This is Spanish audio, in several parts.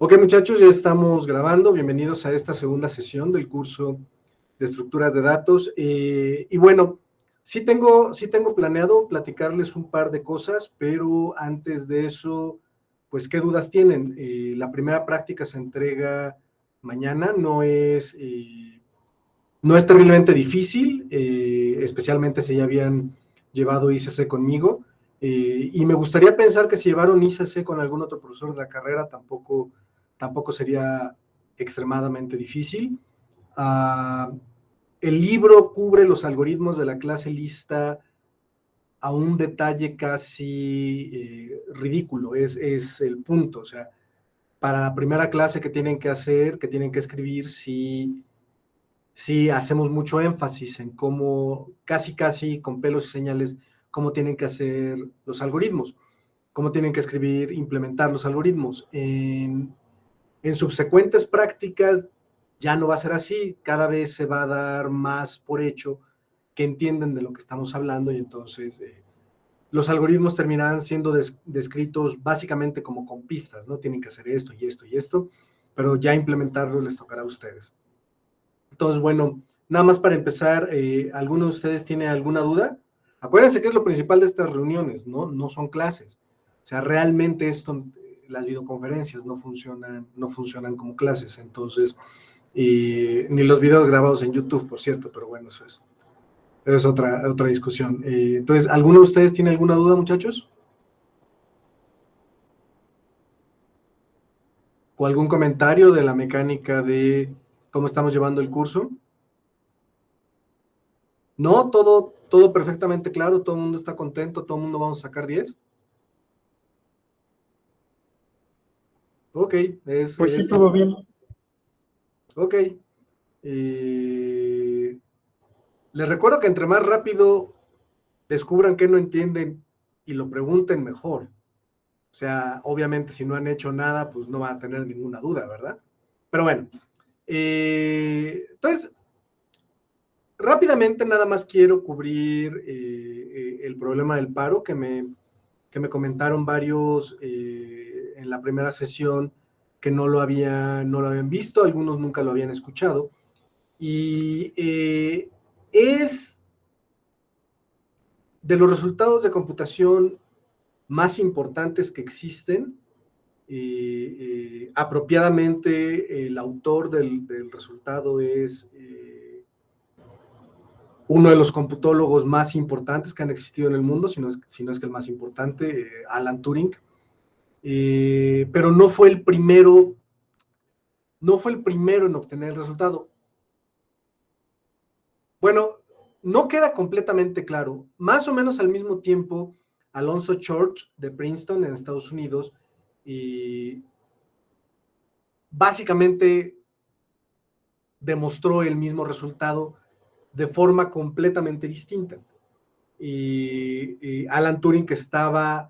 Ok, muchachos, ya estamos grabando. Bienvenidos a esta segunda sesión del curso de estructuras de datos. Y bueno, sí tengo planeado platicarles un par de cosas, pero antes de eso, pues, ¿qué dudas tienen? La primera práctica se entrega mañana, no es terriblemente difícil, especialmente si ya habían llevado ICC conmigo. Y me gustaría pensar que si llevaron ICC con algún otro profesor de la carrera, tampoco sería extremadamente difícil. El libro cubre los algoritmos de la clase lista a un detalle casi ridículo, es el punto. O sea, para la primera clase que tienen que hacer, que tienen que escribir, sí hacemos mucho énfasis en cómo, casi con pelos y señales, cómo tienen que hacer los algoritmos, cómo tienen que escribir, implementar los algoritmos. En subsecuentes prácticas ya no va a ser así, cada vez se va a dar más por hecho que entienden de lo que estamos hablando, y entonces los algoritmos terminarán siendo descritos básicamente como con pistas, ¿no? Tienen que hacer esto y esto y esto, pero ya implementarlo les tocará a ustedes. Entonces, bueno, nada más para empezar, ¿alguno de ustedes tiene alguna duda? Acuérdense que es lo principal de estas reuniones, no son clases. O sea, realmente las videoconferencias no funcionan como clases. Entonces, ni los videos grabados en YouTube, por cierto, pero bueno, eso es otra discusión. Entonces, ¿alguno de ustedes tiene alguna duda, muchachos? ¿O algún comentario de la mecánica de cómo estamos llevando el curso? No, todo perfectamente claro, todo el mundo está contento, todo el mundo vamos a sacar 10. Ok, Pues sí, todo bien. Ok. Les recuerdo que entre más rápido descubran que no entienden y lo pregunten, mejor. O sea, obviamente si no han hecho nada, pues no van a tener ninguna duda, ¿verdad? Pero bueno, entonces, rápidamente nada más quiero cubrir el problema del paro que me comentaron varios en la primera sesión que no lo habían visto, algunos nunca lo habían escuchado. Y es de los resultados de computación más importantes que existen. Apropiadamente, el autor del resultado es uno de los computólogos más importantes que han existido en el mundo, si no es que el más importante, Alan Turing. Pero no fue el primero en obtener el resultado. Bueno, no queda completamente claro. Más o menos al mismo tiempo, Alonzo Church de Princeton en Estados Unidos, básicamente demostró el mismo resultado de forma completamente distinta. Alan Turing, que estaba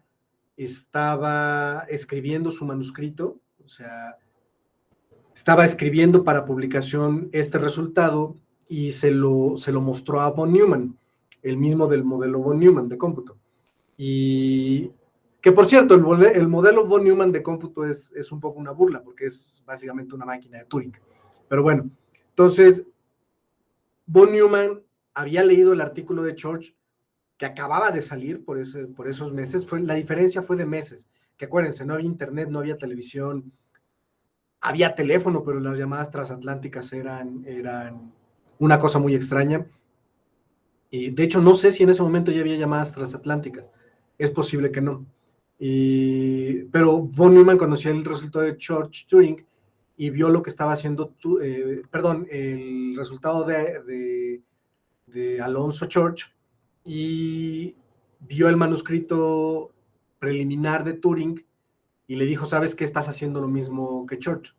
escribiendo su manuscrito, o sea, estaba escribiendo para publicación este resultado, y se lo mostró a von Neumann, el mismo del modelo von Neumann de cómputo. Y que, por cierto, el modelo von Neumann de cómputo es un poco una burla, porque es básicamente una máquina de Turing. Pero bueno, entonces, von Neumann había leído el artículo de Church, que acababa de salir por esos meses. La diferencia fue de meses, que acuérdense, no había internet, no había televisión, había teléfono, pero las llamadas transatlánticas eran una cosa muy extraña. De hecho, no sé si en ese momento ya había llamadas transatlánticas. Es posible que no. Pero von Neumann conocía el resultado de Church-Turing y vio lo que estaba haciendo, el resultado de Alonzo Church, y vio el manuscrito preliminar de Turing y le dijo: ¿sabes qué? Estás haciendo lo mismo que Church.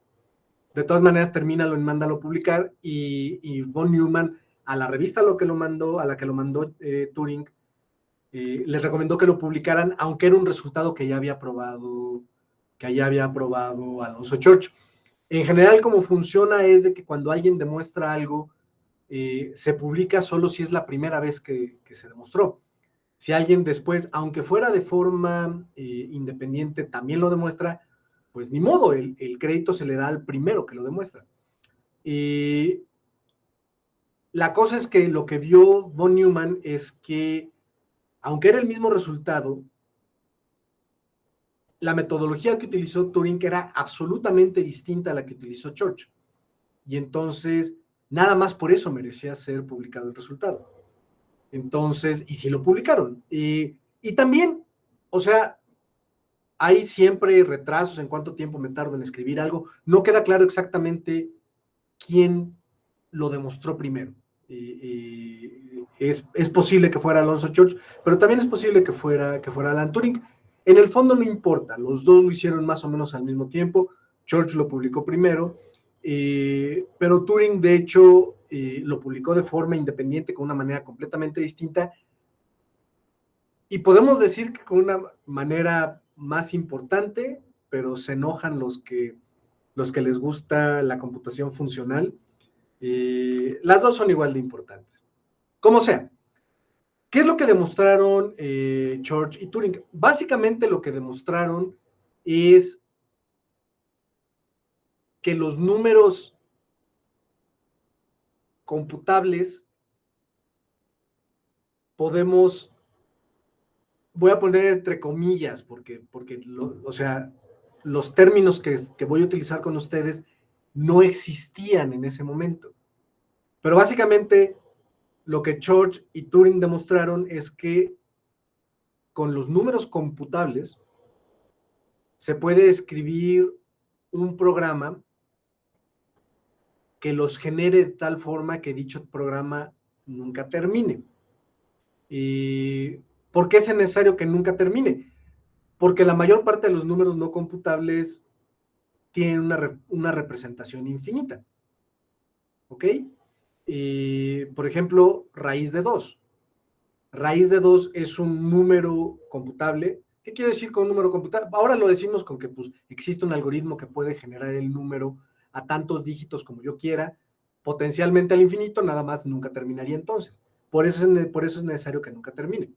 De todas maneras, termínalo y mándalo a publicar. Y von Neumann, a la revista a la que lo mandó Turing, les recomendó que lo publicaran, aunque era un resultado que ya había probado Alonzo Church. En general, cómo funciona es de que cuando alguien demuestra algo, se publica solo si es la primera vez que se demostró. Si alguien después, aunque fuera de forma independiente, también lo demuestra, pues ni modo, el crédito se le da al primero que lo demuestra. Y la cosa es que lo que vio von Neumann es que, aunque era el mismo resultado, la metodología que utilizó Turing era absolutamente distinta a la que utilizó Church. Y entonces, nada más por eso merecía ser publicado el resultado. Entonces, y sí lo publicaron. Y también, o sea, hay siempre retrasos en cuánto tiempo me tardo en escribir algo. No queda claro exactamente quién lo demostró primero. Es posible que fuera Alonso Church, pero también es posible que fuera Alan Turing. En el fondo no importa, los dos lo hicieron más o menos al mismo tiempo. Church lo publicó primero, pero Turing de hecho lo publicó de forma independiente, con una manera completamente distinta, y podemos decir que con una manera más importante, pero se enojan los que les gusta la computación funcional. Las dos son igual de importantes. Como sea, ¿qué es lo que demostraron Church y Turing? Básicamente lo que demostraron es que los números computables podemos, voy a poner entre comillas, porque o sea, los términos que voy a utilizar con ustedes no existían en ese momento. Pero básicamente lo que Church y Turing demostraron es que con los números computables se puede escribir un programa que los genere de tal forma que dicho programa nunca termine. ¿Y por qué es necesario que nunca termine? Porque la mayor parte de los números no computables tienen una representación infinita. ¿Ok? Por ejemplo, raíz de 2. Raíz de 2 es un número computable. ¿Qué quiere decir con un número computable? Ahora lo decimos con que pues, existe un algoritmo que puede generar el número a tantos dígitos como yo quiera, potencialmente al infinito, nada más nunca terminaría entonces. Por eso es necesario que nunca termine.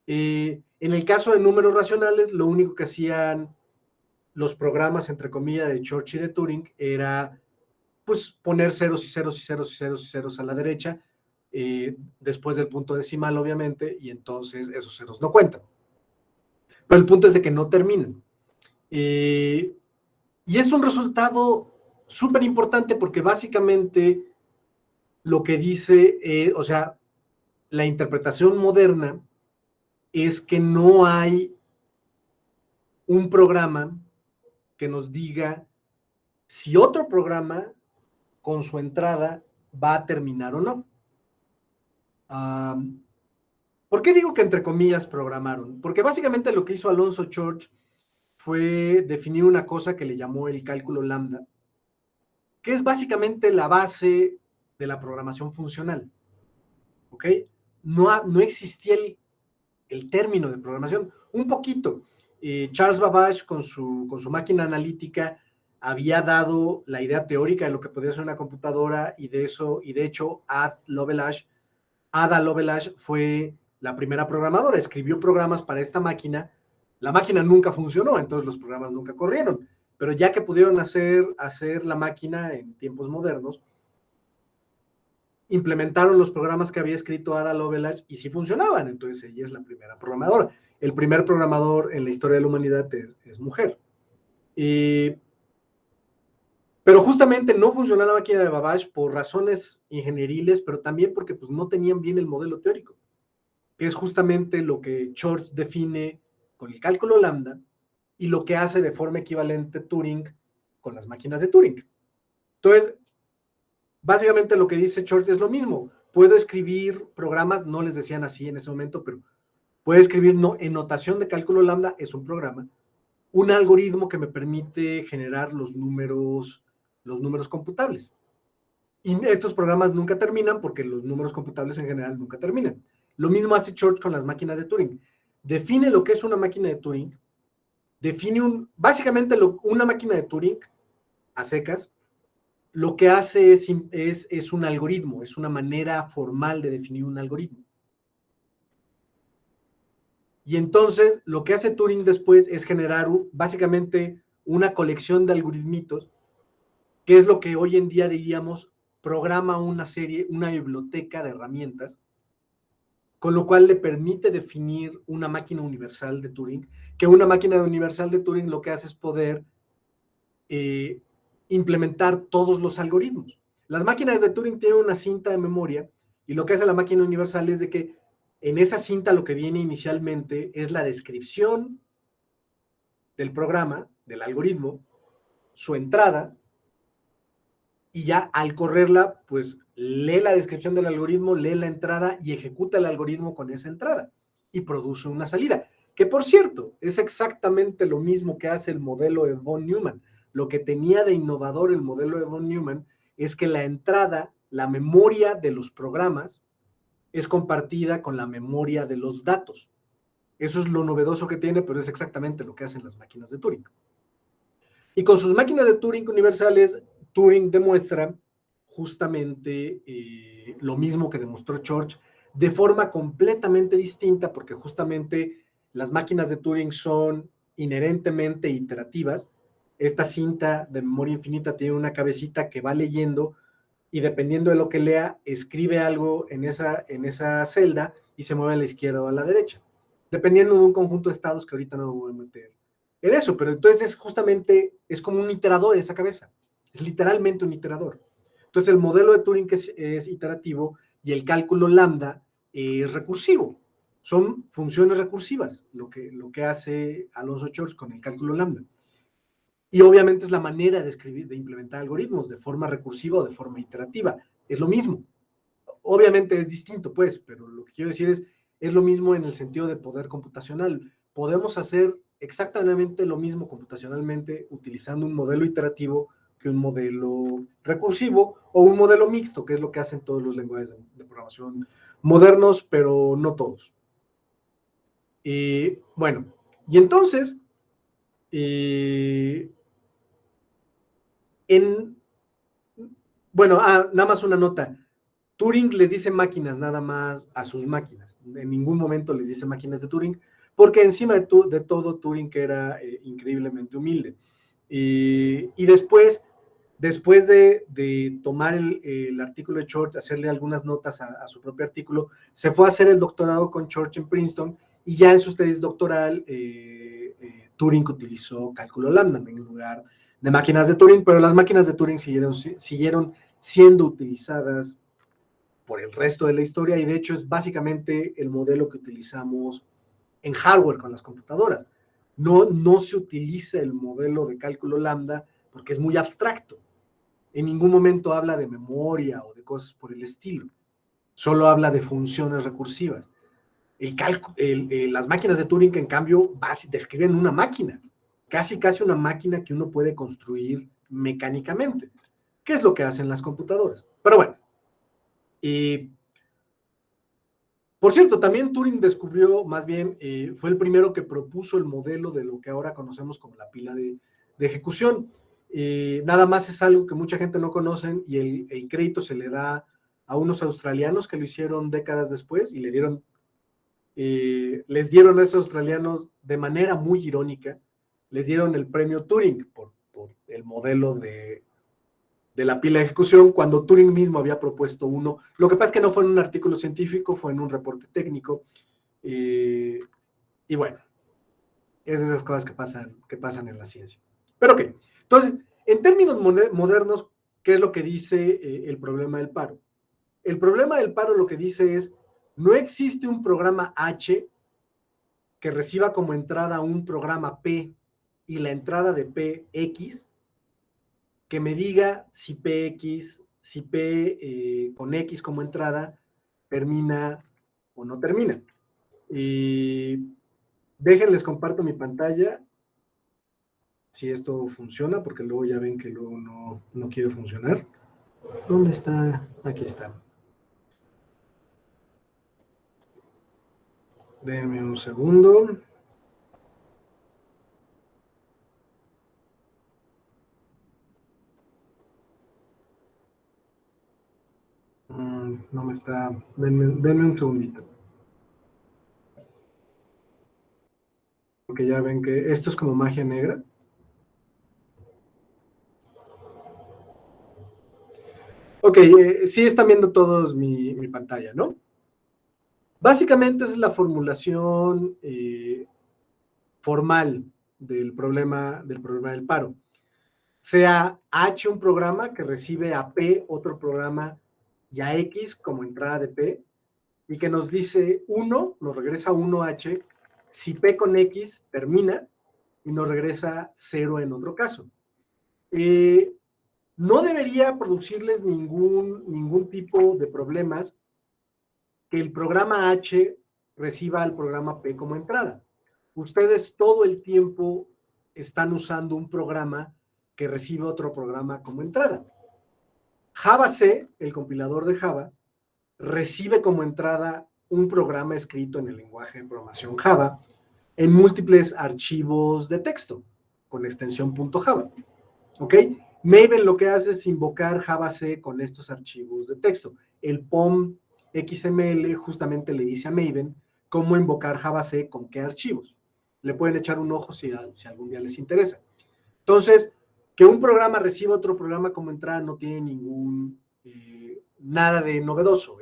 En el caso de números racionales, lo único que hacían los programas, entre comillas, de Church y de Turing era pues poner ceros y ceros y ceros y ceros y ceros a la derecha, después del punto decimal, obviamente, y entonces esos ceros no cuentan. Pero el punto es de que no terminan. Y es un resultado súper importante porque básicamente lo que dice, o sea, la interpretación moderna es que no hay un programa que nos diga si otro programa con su entrada va a terminar o no. ¿Por qué digo que entre comillas programaron? Porque básicamente lo que hizo Alonso Church fue definir una cosa que le llamó el cálculo lambda, que es básicamente la base de la programación funcional. ¿Ok? No existía el término de programación. Un poquito. Charles Babbage con su máquina analítica había dado la idea teórica de lo que podía ser una computadora, y de hecho Ada Lovelace fue la primera programadora, escribió programas para esta máquina. La máquina nunca funcionó, entonces los programas nunca corrieron, pero ya que pudieron hacer la máquina en tiempos modernos, implementaron los programas que había escrito Ada Lovelace y sí funcionaban. Entonces ella es la primera programadora. El primer programador en la historia de la humanidad es mujer. Pero justamente no funcionó la máquina de Babbage por razones ingenieriles, pero también porque pues, no tenían bien el modelo teórico, que es justamente lo que Church define con el cálculo lambda y lo que hace de forma equivalente Turing con las máquinas de Turing. Entonces, básicamente lo que dice Church es lo mismo. Puedo escribir programas, no les decían así en ese momento, pero puedo escribir en notación de cálculo lambda, es un programa, un algoritmo que me permite generar los números computables. Y estos programas nunca terminan porque los números computables en general nunca terminan. Lo mismo hace Church con las máquinas de Turing. Define lo que es una máquina de Turing, básicamente una máquina de Turing a secas, lo que hace es un algoritmo, es una manera formal de definir un algoritmo. Y entonces lo que hace Turing después es generar básicamente una colección de algoritmitos, que es lo que hoy en día diríamos programa una serie, una biblioteca de herramientas, con lo cual le permite definir una máquina universal de Turing, que una máquina universal de Turing lo que hace es poder implementar todos los algoritmos. Las máquinas de Turing tienen una cinta de memoria y lo que hace la máquina universal es de que en esa cinta lo que viene inicialmente es la descripción del programa, del algoritmo, su entrada, y ya al correrla, pues lee la descripción del algoritmo, lee la entrada y ejecuta el algoritmo con esa entrada y produce una salida. Que por cierto, es exactamente lo mismo que hace el modelo de von Neumann. Lo que tenía de innovador el modelo de von Neumann es que la entrada, la memoria de los programas, es compartida con la memoria de los datos. Eso es lo novedoso que tiene, pero es exactamente lo que hacen las máquinas de Turing. Y con sus máquinas de Turing universales, Turing demuestra justamente lo mismo que demostró Church, de forma completamente distinta, porque justamente las máquinas de Turing son inherentemente iterativas. Esta cinta de memoria infinita tiene una cabecita que va leyendo y dependiendo de lo que lea, escribe algo en esa celda y se mueve a la izquierda o a la derecha, dependiendo de un conjunto de estados que ahorita no me voy a meter en eso, pero entonces es justamente, es como un iterador esa cabeza, es literalmente un iterador. Entonces el modelo de Turing que es iterativo y el cálculo lambda es recursivo, son funciones recursivas, lo que hace Alonzo Church con el cálculo lambda. Y obviamente es la manera de escribir, de implementar algoritmos de forma recursiva o de forma iterativa. Es lo mismo. Obviamente es distinto, pues, pero lo que quiero decir es lo mismo en el sentido de poder computacional. Podemos hacer exactamente lo mismo computacionalmente utilizando un modelo iterativo que un modelo recursivo o un modelo mixto, que es lo que hacen todos los lenguajes de programación modernos, pero no todos. Bueno, y entonces, bueno, nada más una nota. Turing les dice máquinas nada más a sus máquinas. En ningún momento les dice máquinas de Turing, porque encima de todo, Turing era increíblemente humilde. Y después de tomar el artículo de Church, hacerle algunas notas a su propio artículo, se fue a hacer el doctorado con Church en Princeton, y ya en su tesis doctoral, Turing utilizó cálculo lambda en lugar de máquinas de Turing, pero las máquinas de Turing siguieron siendo utilizadas por el resto de la historia, y de hecho es básicamente el modelo que utilizamos en hardware con las computadoras. No se utiliza el modelo de cálculo lambda porque es muy abstracto. En ningún momento habla de memoria o de cosas por el estilo. Solo habla de funciones recursivas. Las máquinas de Turing, en cambio, describen una máquina, casi una máquina que uno puede construir mecánicamente, que es lo que hacen las computadoras. Pero bueno, por cierto, también Turing descubrió, más bien, fue el primero que propuso el modelo de lo que ahora conocemos como la pila de ejecución. Nada más es algo que mucha gente no conoce, y el crédito se le da a unos australianos que lo hicieron décadas después, y les dieron a esos australianos de manera muy irónica, les dieron el premio Turing por el modelo de la pila de ejecución, cuando Turing mismo había propuesto uno. Lo que pasa es que no fue en un artículo científico, fue en un reporte técnico, y bueno, es de esas cosas que pasan en la ciencia. Pero ok, entonces, en términos modernos, ¿qué es lo que dice el problema del paro? El problema del paro lo que dice es, no existe un programa H que reciba como entrada un programa P y la entrada de P X, que me diga si P con X como entrada termina o no termina. Y déjenles comparto mi pantalla si esto funciona, porque luego ya ven que luego no quiere funcionar. ¿Dónde está? Aquí está. Denme un segundo. No me está. Denme un segundito. Porque ya ven que esto es como magia negra. Ok, sí están viendo todos mi pantalla, ¿no? Básicamente es la formulación formal del problema del paro. Sea H un programa que recibe a P otro programa y a X como entrada de P, y que nos dice 1, nos regresa 1H, si P con X termina, y nos regresa 0 en otro caso. No debería producirles ningún tipo de problemas que el programa H reciba al programa P como entrada. Ustedes todo el tiempo están usando un programa que recibe otro programa como entrada. Java C, el compilador de Java, recibe como entrada un programa escrito en el lenguaje de programación Java en múltiples archivos de texto con extensión .java. ¿Ok? Maven lo que hace es invocar Java C con estos archivos de texto. El POM XML justamente le dice a Maven cómo invocar Java C con qué archivos. Le pueden echar un ojo si algún día les interesa. Entonces, que un programa reciba otro programa como entrada no tiene nada de novedoso.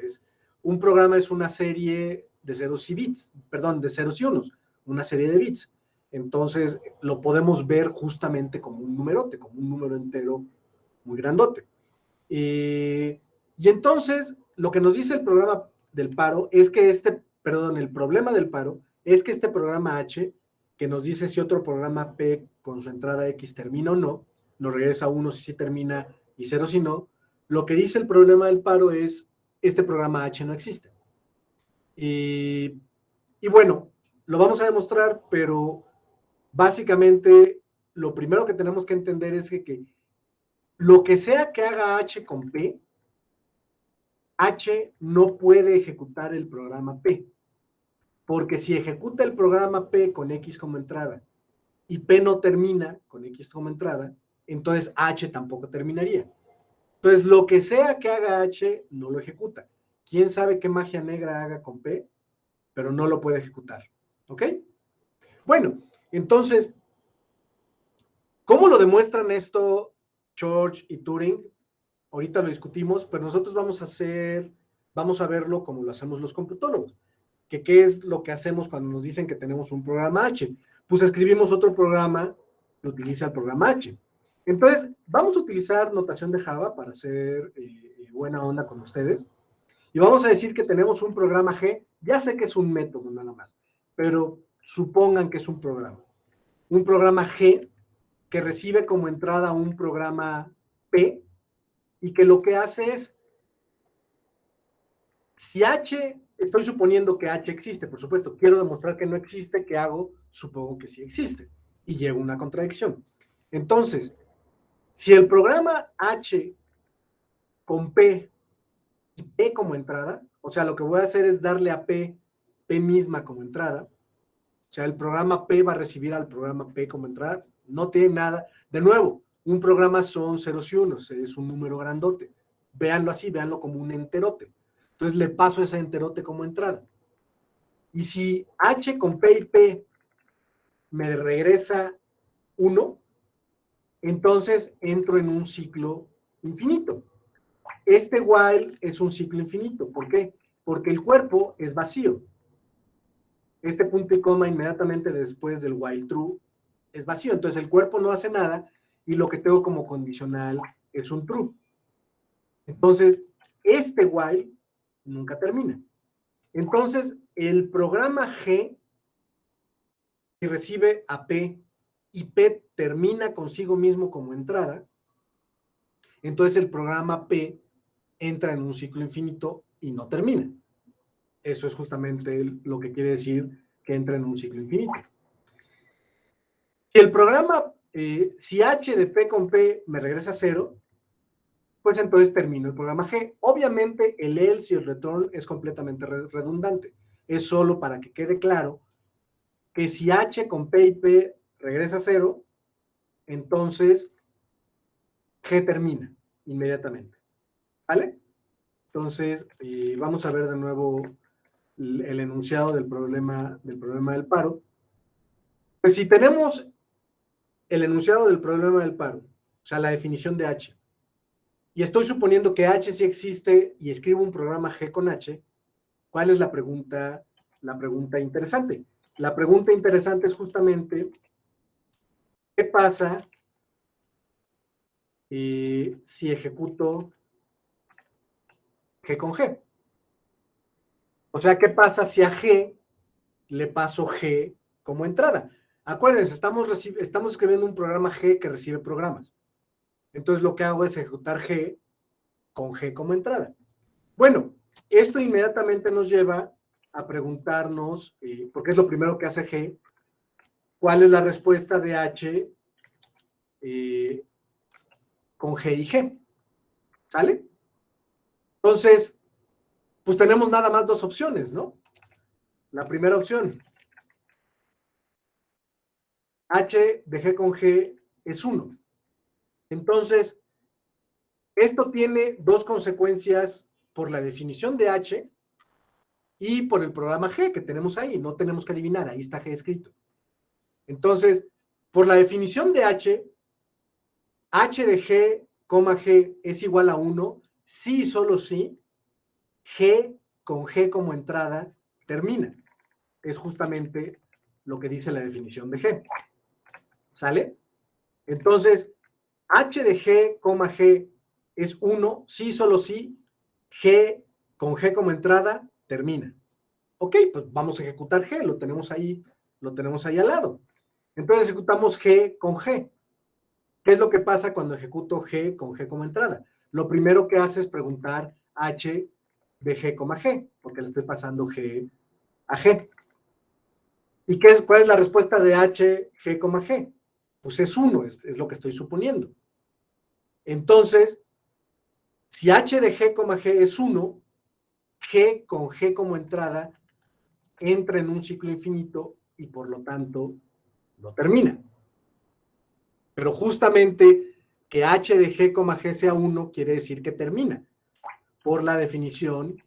Un programa es una serie de ceros y bits, perdón, de ceros y unos, una serie de bits. Entonces, lo podemos ver justamente como un numerote, como un número entero muy grandote. Y entonces, lo que nos dice el programa del paro es que el problema del paro es que este programa H, que nos dice si otro programa P con su entrada X termina o no, nos regresa 1 si sí termina y 0 si no, lo que dice el problema del paro es este programa H no existe. Y bueno, lo vamos a demostrar, pero básicamente lo primero que tenemos que entender es que lo que sea que haga H con P, H no puede ejecutar el programa P, porque si ejecuta el programa P con X como entrada y P no termina con X como entrada, entonces H tampoco terminaría. Entonces, lo que sea que haga H, no lo ejecuta. ¿Quién sabe qué magia negra haga con P? Pero no lo puede ejecutar. ¿Ok? Bueno, entonces, ¿cómo lo demuestran esto George y Turing? Ahorita lo discutimos, pero nosotros vamos a verlo como lo hacemos los computólogos. ¿Qué es lo que hacemos cuando nos dicen que tenemos un programa H? Pues escribimos otro programa que utiliza el programa H. Entonces, vamos a utilizar notación de Java para hacer buena onda con ustedes. Y vamos a decir que tenemos un programa G. Ya sé que es un método nada más, pero supongan que es un programa. Un programa G que recibe como entrada un programa P y que lo que hace es, si H, estoy suponiendo que H existe, por supuesto, quiero demostrar que no existe, ¿qué hago? Supongo que sí existe. Y llego a una contradicción. Entonces, si el programa H con P y P como entrada, o sea, lo que voy a hacer es darle a P misma como entrada, o sea, el programa P va a recibir al programa P como entrada, no tiene nada. De nuevo, un programa son ceros y unos, es un número grandote. Véanlo así, véanlo como un enterote. Entonces le paso ese enterote como entrada. Y si H con P y P me regresa 1, entonces entro en un ciclo infinito. Este while es un ciclo infinito. ¿Por qué? Porque el cuerpo es vacío. Este punto y coma inmediatamente después del while true es vacío. Entonces el cuerpo no hace nada y lo que tengo como condicional es un true. Entonces, este while nunca termina. Entonces, el programa G, que recibe a P y P termina consigo mismo como entrada, entonces el programa P entra en un ciclo infinito y no termina. Eso es justamente lo que quiere decir que entra en un ciclo infinito. Si el programa, si H de P con P me regresa a 0, pues entonces termino el programa G. Obviamente el else y el return es completamente redundante. Es solo para que quede claro que si H con P y P regresa a 0, entonces G termina inmediatamente. ¿Vale? Entonces, vamos a ver de nuevo el enunciado del problema del paro. Pues si tenemos el enunciado del problema del paro, o sea, la definición de H, y estoy suponiendo que H sí existe y escribo un programa G con H, ¿cuál es la pregunta interesante? La pregunta interesante es justamente, ¿qué pasa si ejecuto G con G? O sea, ¿qué pasa si a G le paso G como entrada? Acuérdense, estamos escribiendo un programa G que recibe programas. Entonces lo que hago es ejecutar G con G como entrada. Bueno, esto inmediatamente nos lleva a preguntarnos, porque es lo primero que hace G, ¿cuál es la respuesta de H con G y G? ¿Sale? Entonces, pues tenemos nada más dos opciones, ¿no? La primera opción, H de G con G es 1. Entonces, esto tiene dos consecuencias por la definición de H y por el programa G que tenemos ahí. No tenemos que adivinar, ahí está G escrito. Entonces, por la definición de H, H de G, G es igual a 1, sí y solo sí, G con G como entrada termina. Es justamente lo que dice la definición de G. ¿Sale? Entonces, H de G, G es 1, sí y solo sí, G con G como entrada termina. Ok, pues vamos a ejecutar G, lo tenemos ahí al lado. Entonces ejecutamos G con G. ¿Qué es lo que pasa cuando ejecuto G con G como entrada? Lo primero que hace es preguntar H de G, G, porque le estoy pasando G a G. ¿Y cuál es la respuesta de H, G, G? Pues es 1, es lo que estoy suponiendo. Entonces, si H de G, G es 1, G con G como entrada entra en un ciclo infinito y por lo tanto no termina. Pero justamente que H de G, G sea 1 quiere decir que termina, por la definición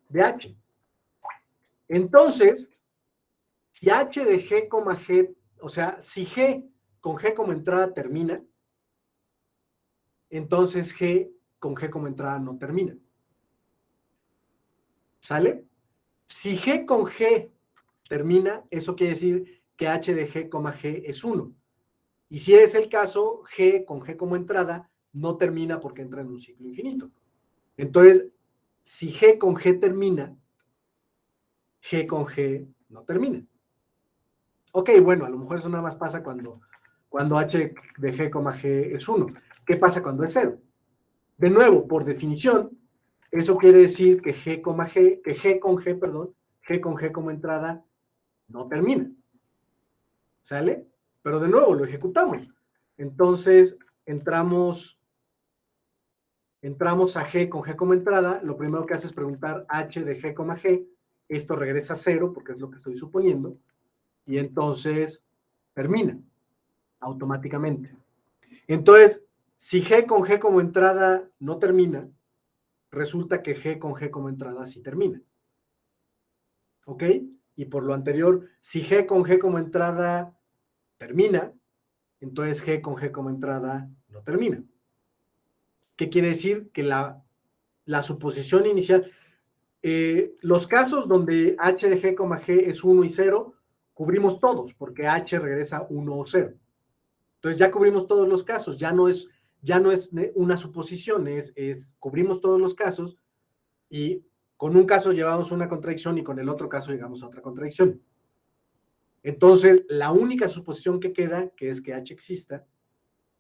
de H. Entonces, si H de G, G, o sea, si G con G como entrada termina, entonces G con G como entrada no termina. ¿Sale? Si G con G termina, eso quiere decir que H de G, G es 1. Y si es el caso, G con G como entrada no termina porque entra en un ciclo infinito. Entonces, si G con G termina, G con G no termina. Ok, bueno, a lo mejor eso nada más pasa cuando H de G, G es 1. ¿Qué pasa cuando es 0? De nuevo, por definición, eso quiere decir que G con G como entrada no termina. ¿Sale? Pero de nuevo, lo ejecutamos. Entonces, entramos a G con G como entrada, lo primero que hace es preguntar H de G, G, esto regresa a 0 porque es lo que estoy suponiendo, y entonces termina automáticamente. Entonces, si G con G como entrada no termina, resulta que G con G como entrada sí termina. ¿Ok? Y por lo anterior, si G con G como entrada termina, entonces G con G como entrada no termina. ¿Qué quiere decir? Que la suposición inicial, los casos donde H de G, G es 1 y 0, cubrimos todos, porque H regresa 1 o 0. Entonces ya cubrimos todos los casos, ya no es una suposición, cubrimos todos los casos y con un caso llevamos una contradicción y con el otro caso llegamos a otra contradicción. Entonces, la única suposición que queda, que es que H exista,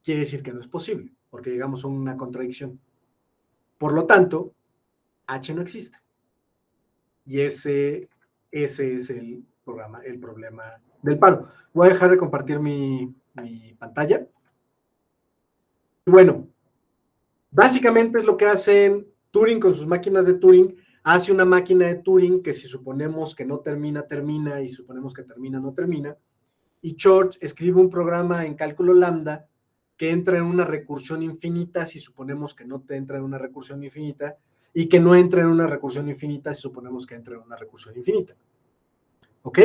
quiere decir que no es posible, porque llegamos a una contradicción. Por lo tanto, H no existe. Y ese es el problema del paro. Voy a dejar de compartir mi pantalla. Bueno, básicamente es lo que hacen Turing con sus máquinas de Turing. Hace una máquina de Turing que si suponemos que no termina, termina, y suponemos que termina, no termina. Y Church escribe un programa en cálculo lambda que entra en una recursión infinita si suponemos que no te entra en una recursión infinita, y que no entra en una recursión infinita si suponemos que entra en una recursión infinita. ¿Ok?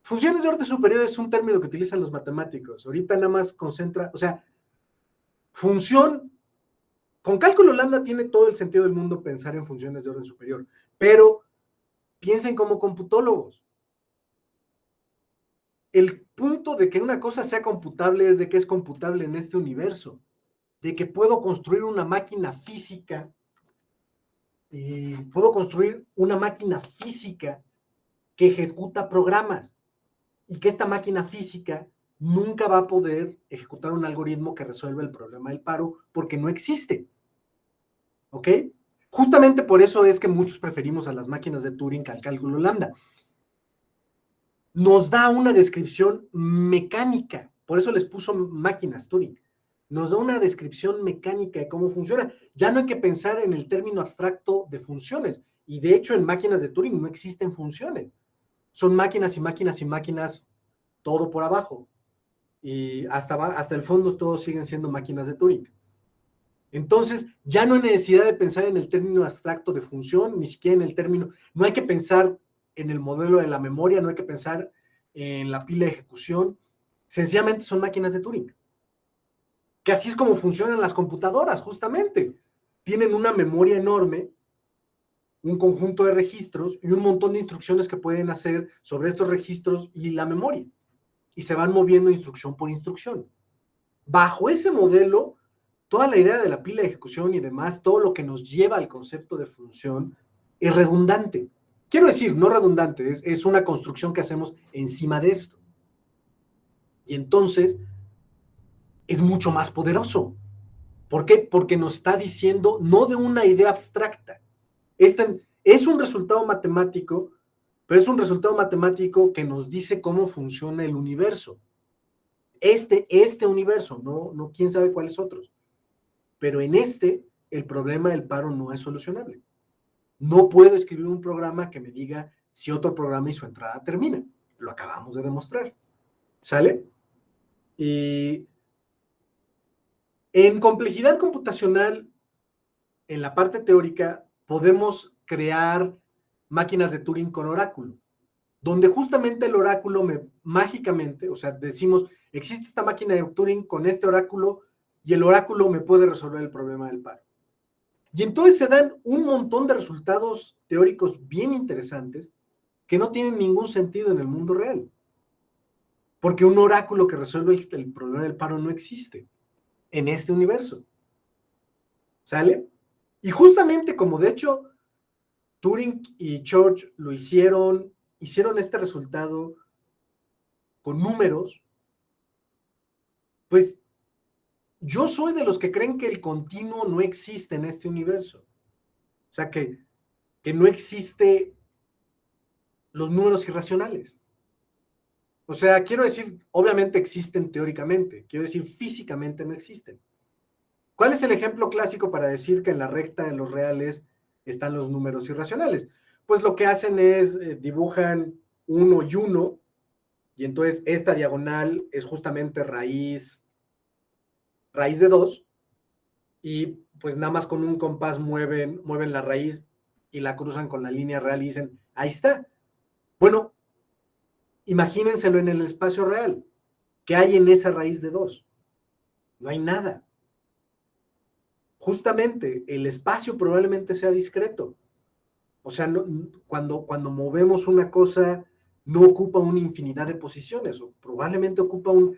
Funciones de orden superior es un término que utilizan los matemáticos. Ahorita nada más concentra, o sea, Función, con cálculo lambda tiene todo el sentido del mundo pensar en funciones de orden superior, pero piensen como computólogos. El punto de que una cosa sea computable es de que es computable en este universo, de que puedo construir una máquina física, que ejecuta programas, y que esta máquina física nunca va a poder ejecutar un algoritmo que resuelva el problema del paro porque no existe. ¿Ok? Justamente por eso es que muchos preferimos a las máquinas de Turing al cálculo lambda. Nos da una descripción mecánica, por eso les puso máquinas Turing. Nos da una descripción mecánica de cómo funciona. Ya no hay que pensar en el término abstracto de funciones. Y de hecho en máquinas de Turing no existen funciones. Son máquinas y máquinas y máquinas, todo por abajo. Y hasta el fondo todos siguen siendo máquinas de Turing. Entonces, ya no hay necesidad de pensar en el término abstracto de función, ni siquiera en el término, no hay que pensar en el modelo de la memoria, no hay que pensar en la pila de ejecución, sencillamente son máquinas de Turing. Que así es como funcionan las computadoras, justamente. Tienen una memoria enorme, un conjunto de registros y un montón de instrucciones que pueden hacer sobre estos registros y la memoria. Y se van moviendo instrucción por instrucción. Bajo ese modelo, toda la idea de la pila de ejecución y demás, todo lo que nos lleva al concepto de función, es redundante. Quiero decir, no redundante, es una construcción que hacemos encima de esto. Y entonces, es mucho más poderoso. ¿Por qué? Porque nos está diciendo no de una idea abstracta. Este es un resultado matemático, pero es un resultado matemático que nos dice cómo funciona el universo. Este universo, no quién sabe cuáles otros. Pero en el problema del paro no es solucionable. No puedo escribir un programa que me diga si otro programa y su entrada termina. Lo acabamos de demostrar. ¿Sale? Y en complejidad computacional, en la parte teórica, podemos crear máquinas de Turing con oráculo, donde justamente el oráculo mágicamente, o sea, decimos, existe esta máquina de Turing con este oráculo y el oráculo me puede resolver el problema del paro. Y entonces se dan un montón de resultados teóricos bien interesantes que no tienen ningún sentido en el mundo real. Porque un oráculo que resuelve el problema del paro no existe en este universo. ¿Sale? Y justamente como de hecho Turing y Church lo hicieron este resultado con números, pues yo soy de los que creen que el continuo no existe en este universo. O sea, que no existe los números irracionales. O sea, quiero decir, obviamente existen teóricamente, quiero decir, físicamente no existen. ¿Cuál es el ejemplo clásico para decir que en la recta de los reales están los números irracionales? Pues lo que hacen es dibujan 1 y 1, y entonces esta diagonal es justamente raíz de 2, y pues nada más con un compás mueven la raíz y la cruzan con la línea real y dicen, ahí está. Bueno, imagínenselo en el espacio real. ¿Qué hay en esa raíz de 2? No hay nada. Justamente, el espacio probablemente sea discreto. O sea, cuando movemos una cosa, no ocupa una infinidad de posiciones, o probablemente ocupa un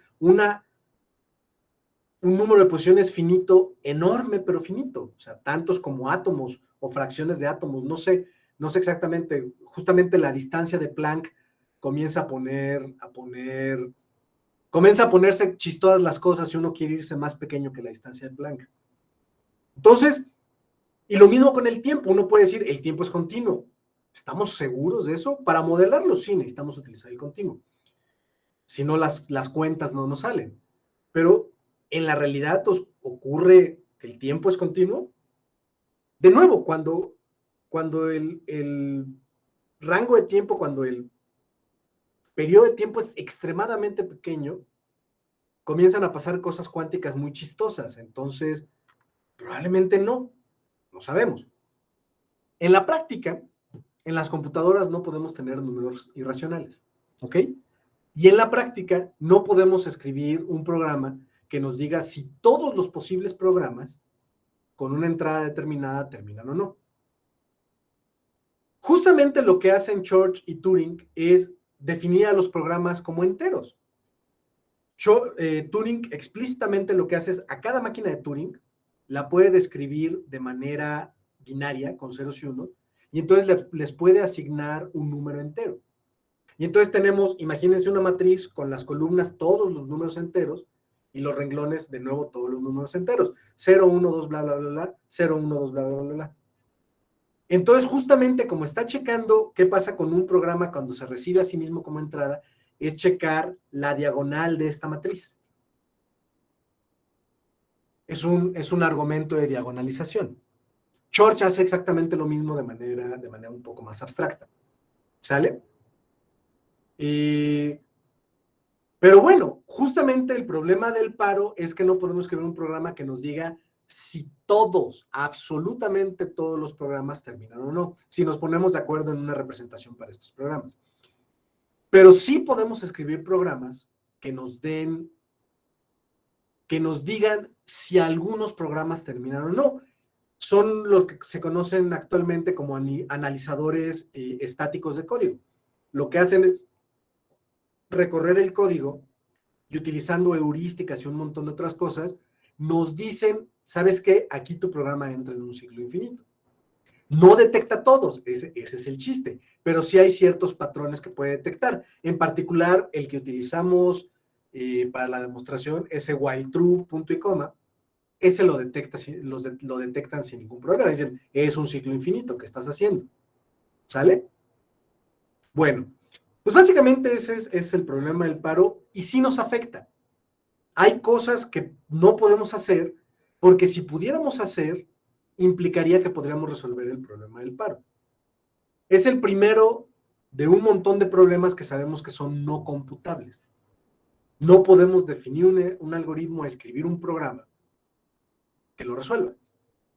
número de posiciones finito, enorme, pero finito. O sea, tantos como átomos o fracciones de átomos. No sé exactamente. Justamente la distancia de Planck comienza a ponerse chistosas las cosas si uno quiere irse más pequeño que la distancia de Planck. Entonces, y lo mismo con el tiempo. Uno puede decir, el tiempo es continuo. ¿Estamos seguros de eso? Para modelarlo, sí, necesitamos utilizar el continuo. Si no, las cuentas no nos salen. Pero en la realidad ocurre que el tiempo es continuo. De nuevo, cuando el rango de tiempo, cuando el periodo de tiempo es extremadamente pequeño, comienzan a pasar cosas cuánticas muy chistosas. Entonces, probablemente no sabemos. En la práctica, en las computadoras no podemos tener números irracionales, ¿ok? Y en la práctica no podemos escribir un programa que nos diga si todos los posibles programas con una entrada determinada terminan o no. Justamente lo que hacen Church y Turing es definir a los programas como enteros. Turing explícitamente lo que hace es a cada máquina de Turing la puede describir de manera binaria, con ceros y unos, y entonces les puede asignar un número entero. Y entonces tenemos, imagínense una matriz con las columnas, todos los números enteros, y los renglones, de nuevo, todos los números enteros. 0, 1, 2, bla, bla, bla, bla, 0, 1, 2, bla, bla, bla, bla. Entonces, justamente como está checando qué pasa con un programa cuando se recibe a sí mismo como entrada, es checar la diagonal de esta matriz. Es un argumento de diagonalización. Church hace exactamente lo mismo de manera un poco más abstracta. ¿Sale? Pero bueno, justamente el problema del paro es que no podemos escribir un programa que nos diga si todos, absolutamente todos los programas terminan o no, si nos ponemos de acuerdo en una representación para estos programas. Pero sí podemos escribir programas que nos digan si algunos programas terminan o no. Son los que se conocen actualmente como analizadores estáticos de código. Lo que hacen es recorrer el código y utilizando heurísticas y un montón de otras cosas, nos dicen, ¿sabes qué? Aquí tu programa entra en un ciclo infinito. No detecta todos, ese es el chiste, pero sí hay ciertos patrones que puede detectar. En particular, el que utilizamos para la demostración, ese while true, punto y coma, ese lo detectan sin ningún problema. Dicen, es un ciclo infinito que estás haciendo. ¿Sale? Bueno, pues básicamente ese es el problema del paro y sí nos afecta. Hay cosas que no podemos hacer porque si pudiéramos hacer, implicaría que podríamos resolver el problema del paro. Es el primero de un montón de problemas que sabemos que son no computables. No podemos definir un algoritmo, escribir un programa que lo resuelva.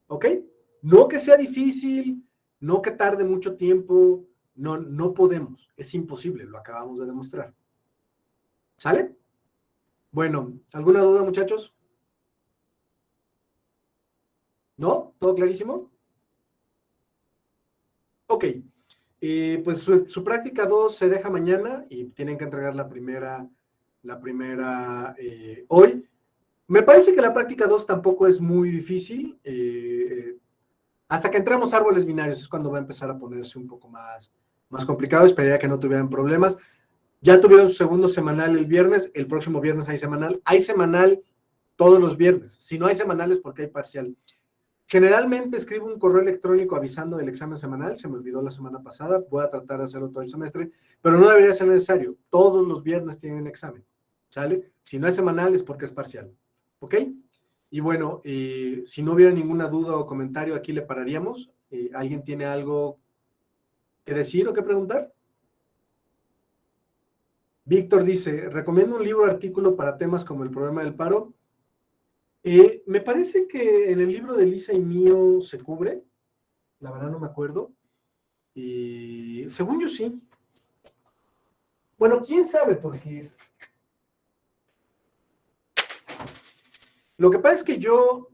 ¿Ok? No que sea difícil, no que tarde mucho tiempo, no podemos, es imposible, lo acabamos de demostrar. ¿Sale? Bueno, ¿alguna duda, muchachos? ¿No? ¿Todo clarísimo? Ok, pues su práctica 2 se deja mañana y tienen que entregar la primera hoy. Me parece que la práctica 2 tampoco es muy difícil. Hasta que entremos a árboles binarios es cuando va a empezar a ponerse un poco más complicado. Esperaría que no tuvieran problemas. Ya tuvieron su segundo semanal el viernes. El próximo viernes hay semanal. Hay semanal todos los viernes. Si no hay semanal es porque hay parcial. Generalmente escribo un correo electrónico avisando del examen semanal, se me olvidó la semana pasada, voy a tratar de hacerlo todo el semestre, pero no debería ser necesario, todos los viernes tienen examen, ¿sale? Si no es semanal es porque es parcial, ¿ok? Y bueno, si no hubiera ninguna duda o comentario, aquí le pararíamos. ¿Alguien tiene algo que decir o que preguntar? Víctor dice, recomiendo un libro o artículo para temas como el problema del paro. Me parece que en el libro de Lisa y mío se cubre, la verdad no me acuerdo. Según yo sí. Bueno, quién sabe, porque lo que pasa es que yo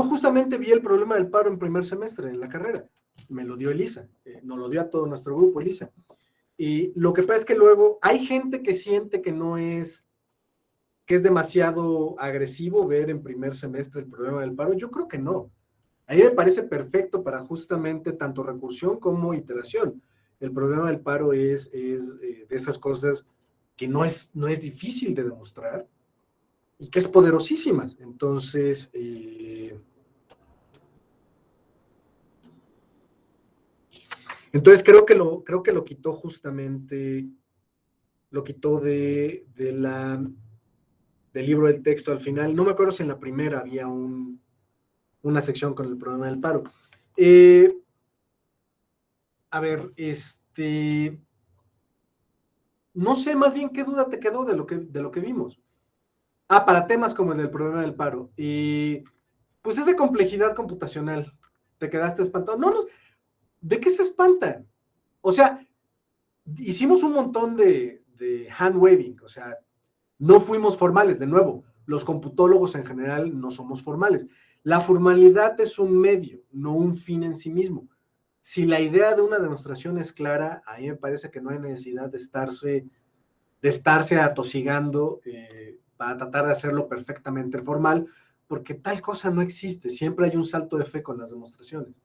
justamente vi el problema del paro en primer semestre en la carrera. Me lo dio Elisa, nos lo dio a todo nuestro grupo, Elisa. Y lo que pasa es que luego hay gente que siente que es demasiado agresivo ver en primer semestre el problema del paro. Yo creo que no. A mí me parece perfecto para justamente tanto recursión como iteración. El problema del paro es de esas cosas que no es difícil de demostrar y que es poderosísimas. Entonces, creo que lo quitó justamente, lo quitó del libro del texto al final. No me acuerdo si en la primera había una sección con el problema del paro. A ver, no sé más bien qué duda te quedó de lo que vimos. Para temas como el del problema del paro. Y pues es de complejidad computacional. ¿Te quedaste espantado? No, ¿de qué se espantan? O sea, hicimos un montón de hand waving, o sea, no fuimos formales, de nuevo. los computólogos en general no somos formales. La formalidad es un medio, no un fin en sí mismo. Si la idea de una demostración es clara, a mí me parece que no hay necesidad de estarse atosigando para tratar de hacerlo perfectamente formal, porque tal cosa no existe. Siempre hay un salto de fe con las demostraciones.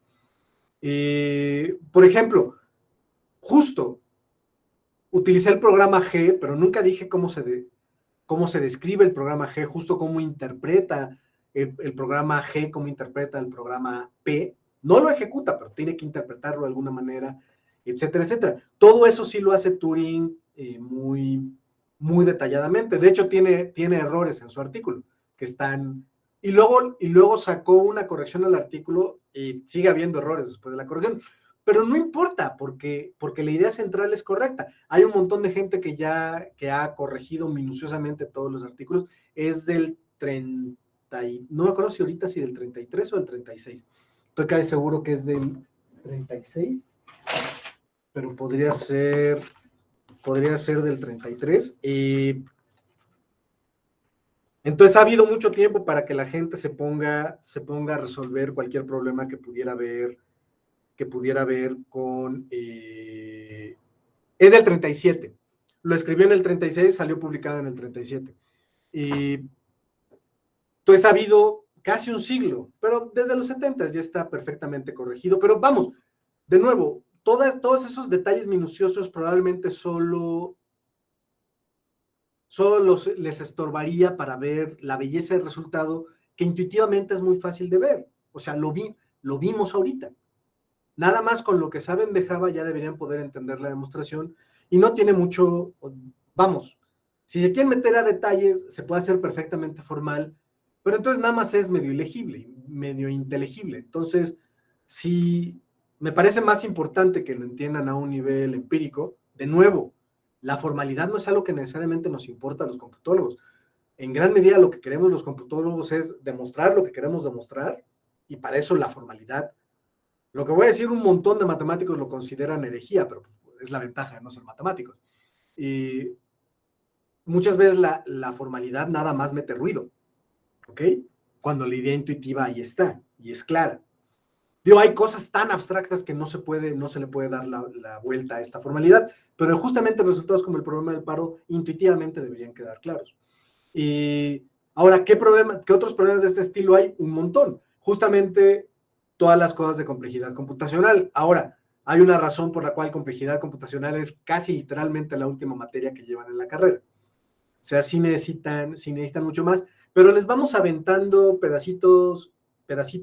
Por ejemplo, justo utilicé el programa G, pero nunca dije cómo se describe el programa G, justo cómo interpreta el programa G, cómo interpreta el programa P. No lo ejecuta, pero tiene que interpretarlo de alguna manera, etcétera, etcétera. Todo eso sí lo hace Turing muy, muy detalladamente. De hecho, tiene errores en su artículo que están... Y luego sacó una corrección al artículo y sigue habiendo errores después de la corrección. Pero no importa, porque la idea central es correcta. Hay un montón de gente que ha corregido minuciosamente todos los artículos. Es del 30, no me acuerdo si ahorita si del 33 o del 36. Estoy casi seguro que es del 36, pero podría ser del 33. Entonces ha habido mucho tiempo para que la gente se ponga a resolver cualquier problema que pudiera haber con... es del 37. Lo escribió en el 36, salió publicado en el 37. Entonces ha habido casi un siglo, pero desde los 70 ya está perfectamente corregido. Pero vamos, de nuevo, todos esos detalles minuciosos probablemente solo les estorbaría para ver la belleza del resultado, que intuitivamente es muy fácil de ver. O sea, lo vimos ahorita. Nada más con lo que saben de Java ya deberían poder entender la demostración y no tiene mucho, vamos, si se quieren meter a detalles, se puede hacer perfectamente formal, pero entonces nada más es medio ilegible, medio inteligible. Entonces, sí, me parece más importante que lo entiendan a un nivel empírico. De nuevo, la formalidad no es algo que necesariamente nos importa a los computólogos. En gran medida lo que queremos los computólogos es demostrar lo que queremos demostrar, y para eso la formalidad. Lo que voy a decir, un montón de matemáticos lo consideran herejía, pero es la ventaja de no ser matemáticos. Y muchas veces la formalidad nada más mete ruido, ¿ok? Cuando la idea intuitiva ahí está y es clara. Digo, hay cosas tan abstractas que no se le puede dar la vuelta a esta formalidad, pero justamente resultados como el problema del paro intuitivamente deberían quedar claros. Y ahora, ¿qué otros problemas de este estilo hay? Un montón. Justamente todas las cosas de complejidad computacional. Ahora, hay una razón por la cual complejidad computacional es casi literalmente la última materia que llevan en la carrera. O sea, sí necesitan mucho más, pero les vamos aventando pedacito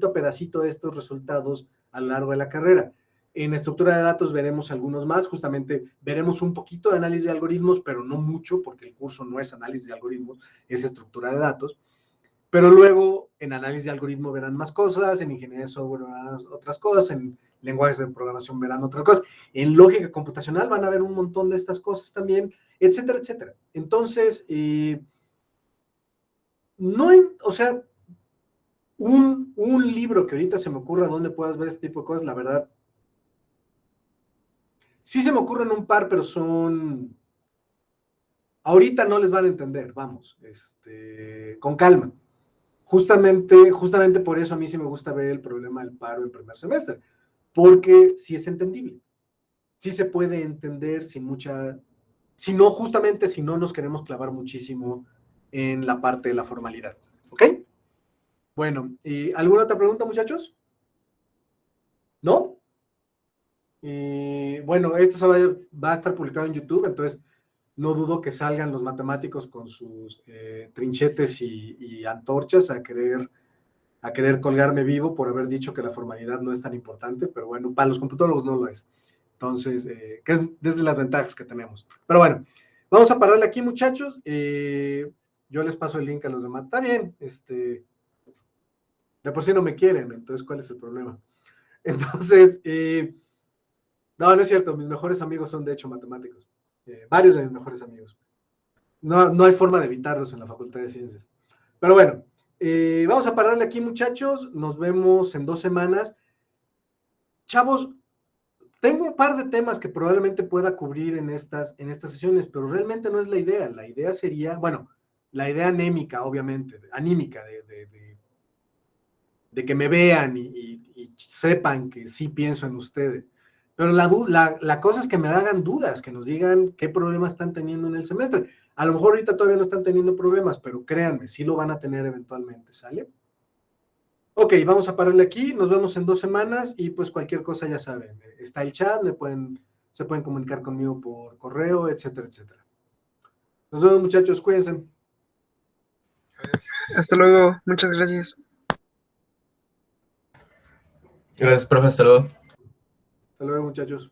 a pedacito estos resultados a lo largo de la carrera. En estructura de datos veremos algunos más, justamente veremos un poquito de análisis de algoritmos, pero no mucho, porque el curso no es análisis de algoritmos, es estructura de datos. Pero luego en análisis de algoritmo verán más cosas, en ingeniería de software verán otras cosas, en lenguajes de programación verán otras cosas, en lógica computacional van a ver un montón de estas cosas también, etcétera, etcétera. Entonces, no es, o sea, un libro que ahorita se me ocurra donde puedas ver este tipo de cosas, la verdad, sí se me ocurren un par, pero ahorita no les van a entender, vamos, con calma. Justamente por eso a mí sí me gusta ver el problema del paro en primer semestre, porque sí es entendible, sí se puede entender sin justamente si no nos queremos clavar muchísimo en la parte de la formalidad, ¿ok? Bueno, ¿alguna otra pregunta, muchachos? ¿No? Bueno, esto va a estar publicado en YouTube, entonces no dudo que salgan los matemáticos con sus trinchetes y antorchas a querer colgarme vivo por haber dicho que la formalidad no es tan importante, pero bueno, para los computólogos no lo es. Entonces, que es desde las ventajas que tenemos. Pero bueno, vamos a pararle aquí, muchachos. Yo les paso el link a los demás. Está bien, de por sí no me quieren, entonces, ¿cuál es el problema? Entonces, no es cierto, mis mejores amigos son de hecho matemáticos. Varios de mis mejores amigos. No hay forma de evitarlos en la Facultad de Ciencias. Pero bueno, vamos a pararle aquí, muchachos. Nos vemos en 2 semanas. Chavos, tengo un par de temas que probablemente pueda cubrir en estas sesiones, pero realmente no es la idea. La idea sería, bueno, la idea anímica, obviamente, anímica de que me vean y sepan que sí pienso en ustedes. Pero la cosa es que me hagan dudas, que nos digan qué problemas están teniendo en el semestre. A lo mejor ahorita todavía no están teniendo problemas, pero créanme, sí lo van a tener eventualmente, ¿sale? Ok, vamos a pararle aquí, nos vemos en 2 semanas y pues cualquier cosa ya saben, está el chat, se pueden comunicar conmigo por correo, etcétera, etcétera. Nos vemos muchachos, cuídense. Hasta luego, muchas gracias. Gracias, profe, hasta luego. Hasta luego muchachos.